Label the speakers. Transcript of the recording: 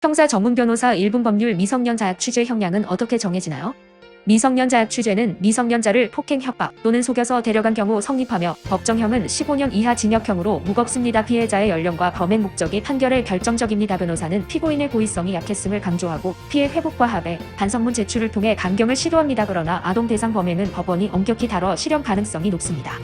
Speaker 1: 형사 전문 변호사 1분 법률 미성년 자약 취죄 형량은 어떻게 정해지나요? 미성년 자약 취죄는 미성년자를 폭행, 협박 또는 속여서 데려간 경우 성립하며 법정형은 15년 이하 징역형으로 무겁습니다. 피해자의 연령과 범행 목적이 판결에 결정적입니다. 변호사는 피고인의 고의성이 약했음을 강조하고 피해 회복과 합의, 반성문 제출을 통해 감경을 시도합니다. 그러나 아동 대상 범행은 법원이 엄격히 다뤄 실형 가능성이 높습니다.